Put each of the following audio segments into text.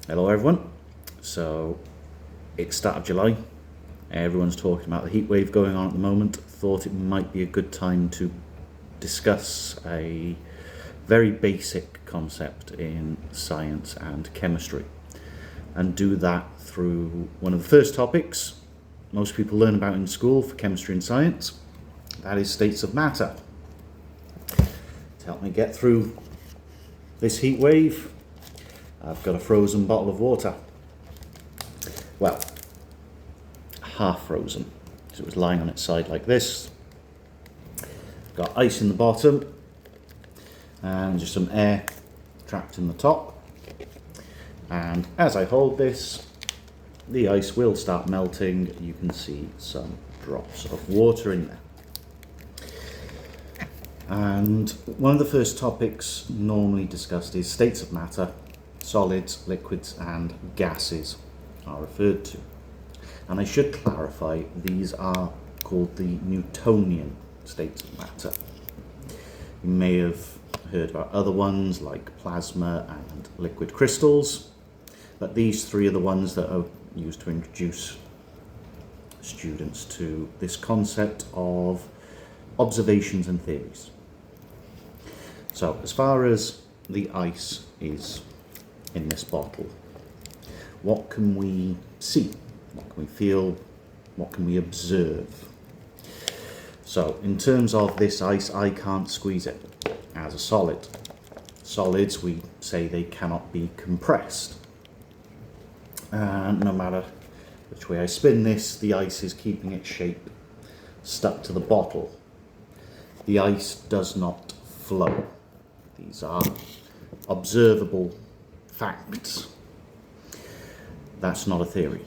Hello everyone. So it's start of July. Everyone's talking about the heat wave going on at the moment. Thought it might be a good time to discuss a very basic concept in science and chemistry, and do that through one of the first topics most people learn about in school for chemistry and science. That is states of matter. To help me get through this heat wave, I've got a frozen bottle of water. Well, half frozen, because it was lying on its side like this. Got ice in the bottom and just some air trapped in the top. And as I hold this, the ice will start melting. You can see some drops of water in there. And one of the first topics normally discussed is states of matter. Solids, liquids and gases are referred to. And I should clarify, these are called the Newtonian states of matter. You may have heard about other ones like plasma and liquid crystals, but these three are the ones that are used to introduce students to this concept of observations and theories. So as far as the ice is in this bottle, what can we see? What can we feel? What can we observe? So in terms of this ice, I can't squeeze it as a solid. Solids, we say they cannot be compressed. And no matter which way I spin this, the ice is keeping its shape stuck to the bottle. The ice does not flow. These are observable facts. That's not a theory.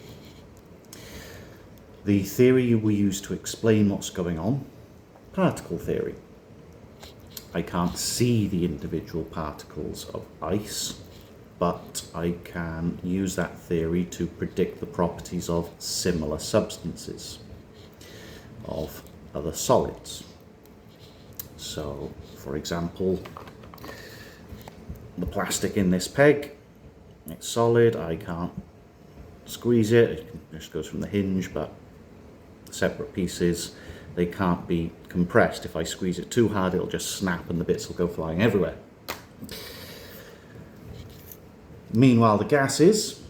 The theory we use to explain what's going on, particle theory. I can't see the individual particles of ice, but I can use that theory to predict the properties of similar substances, of other solids. So, for example, the plastic in this peg, it's solid, I can't squeeze it, it just goes from the hinge, but separate pieces, they can't be compressed. If I squeeze it too hard, it'll just snap and the bits will go flying everywhere. Meanwhile, the gases,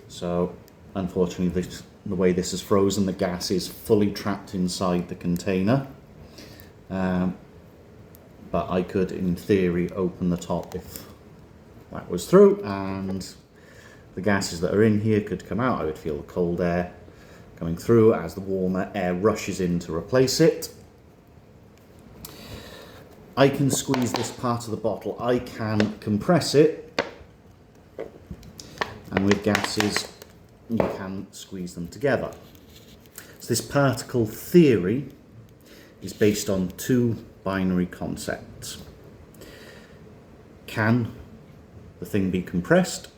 so unfortunately the way this is frozen, the gas is fully trapped inside the container. But I could, in theory, open the top if that was through, and the gases that are in here could come out. I would feel the cold air coming through as the warmer air rushes in to replace it. I can squeeze this part of the bottle. I can compress it, and with gases, you can squeeze them together. So this particle theory is based on two binary concepts. Can the thing be compressed?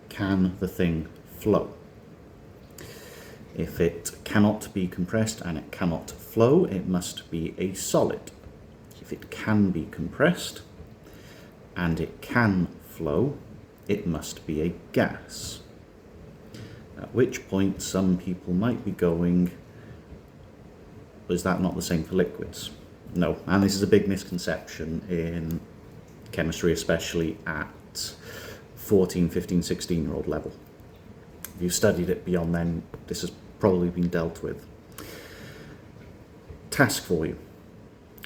Can the thing flow? If it cannot be compressed and it cannot flow, it must be a solid. If it can be compressed and it can flow, it must be a gas. At which point some people might be going, is that not the same for liquids? No, and this is a big misconception in chemistry, especially at 14, 15, 16-year-old level. If you've studied it beyond then, this has probably been dealt with. Task for you.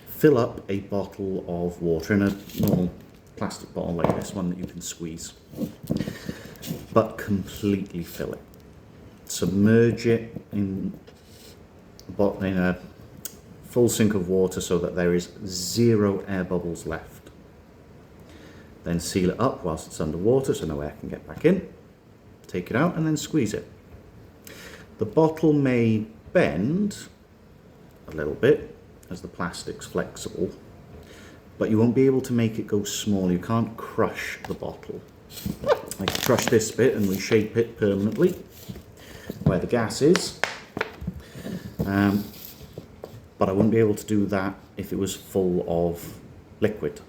Fill up a bottle of water in a normal plastic bottle like this, one that you can squeeze, but completely fill it. Submerge it in a full sink of water so that there is 0 air bubbles left. Then seal it up whilst it's underwater so no air can get back in. Take it out and then squeeze it. The bottle may bend a little bit as the plastic's flexible, but you won't be able to make it go small. You can't crush the bottle. I can crush this bit and reshape it permanently where the gas is, but I wouldn't be able to do that if it was full of liquid.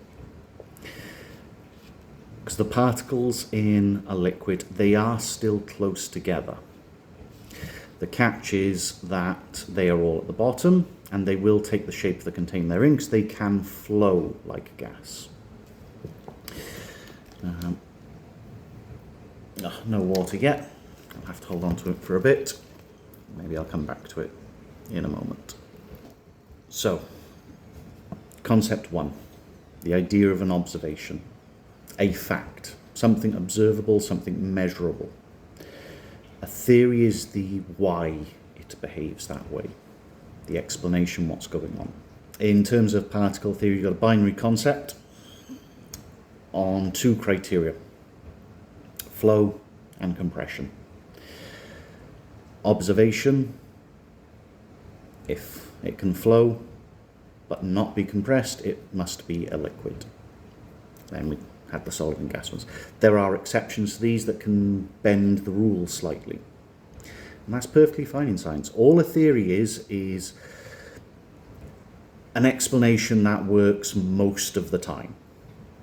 because the particles in a liquid, they are still close together. The catch is that they are all at the bottom, and they will take the shape of the container they're in because they can flow like a gas. No water yet. I'll have to hold on to it for a bit. Maybe I'll come back to it in a moment. So, concept 1, the idea of an observation, a fact, something observable, something measurable. A theory is the why it behaves that way, the explanation, what's going on. In terms of particle theory, you've got a binary concept on 2 criteria, flow and compression. Observation, if it can flow but not be compressed, it must be a liquid. Then we had the solid and gas ones. There are exceptions to these that can bend the rules slightly. And that's perfectly fine in science. All a theory is an explanation that works most of the time.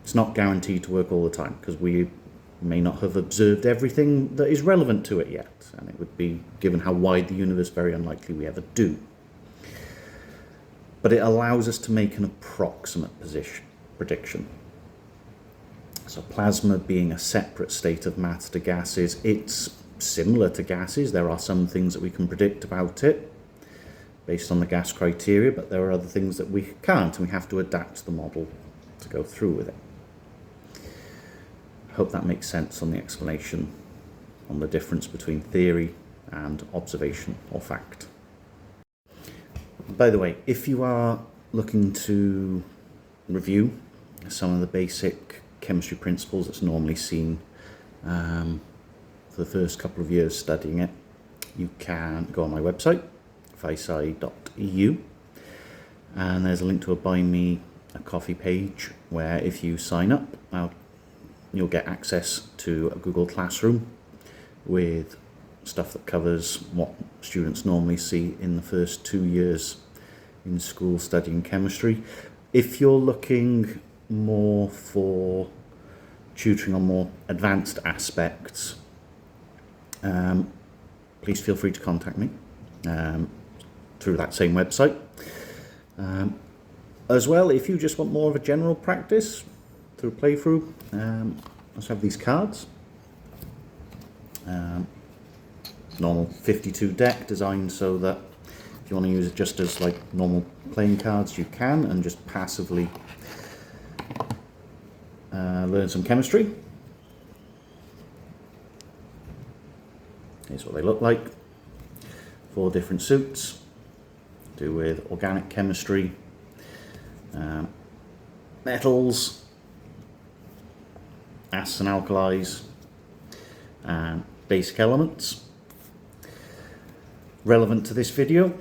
It's not guaranteed to work all the time because we may not have observed everything that is relevant to it yet. And it would be, given how wide the universe, very unlikely we ever do. But it allows us to make an approximate prediction. So plasma being a separate state of matter to gases, it's similar to gases. There are some things that we can predict about it based on the gas criteria, but there are other things that we can't, and we have to adapt the model to go through with it. I hope that makes sense on the explanation on the difference between theory and observation or fact. By the way, if you are looking to review some of the basic chemistry principles that's normally seen for the first couple of years studying it, you can go on my website, phisci.eu, and there's a link to a Buy Me a Coffee page where if you sign up, you'll get access to a Google Classroom with stuff that covers what students normally see in the first 2 years in school studying chemistry. If you're looking more for tutoring on more advanced aspects, please feel free to contact me through that same website. As well, if you just want more of a general practice through a playthrough, I also have these cards. Normal 52 deck designed so that if you want to use it just as like normal playing cards, you can, and just passively learn some chemistry. Here's what they look like. 4 different suits to do with organic chemistry, metals, acids and alkalis, and basic elements. Relevant to this video,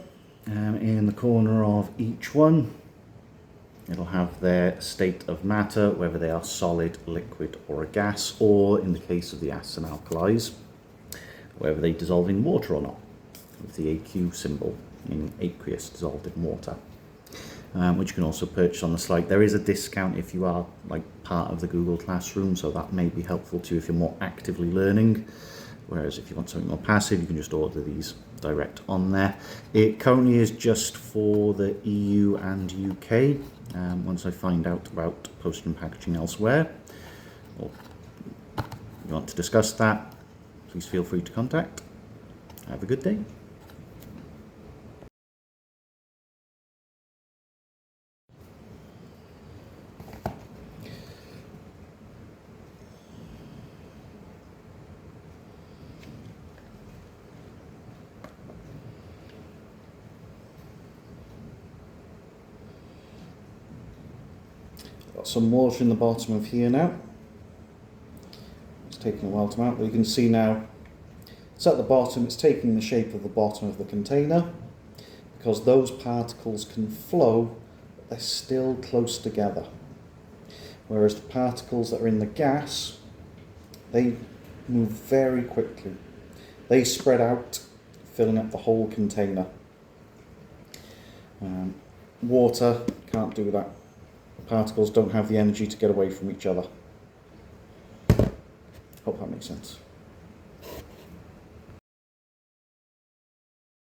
in the corner of each one, it'll have their state of matter, whether they are solid, liquid, or a gas, or in the case of the acids and alkalis, whether they dissolve in water or not, with the AQ symbol, meaning aqueous, dissolved in water, which you can also purchase on the site. There is a discount if you are like part of the Google Classroom, so that may be helpful to you if you're more actively learning, whereas if you want something more passive, you can just order these direct on there. It currently is just for the EU and UK. Once I find out about postage and packaging elsewhere, or you want to discuss that, please feel free to contact. Have a good day. Got some water in the bottom of here now. It's taking a while to mount, but you can see now it's at the bottom. It's taking the shape of the bottom of the container because those particles can flow, but they're still close together. Whereas the particles that are in the gas, they move very quickly. They spread out, filling up the whole container. Water can't do that. Particles don't have the energy to get away from each other. Hope that makes sense.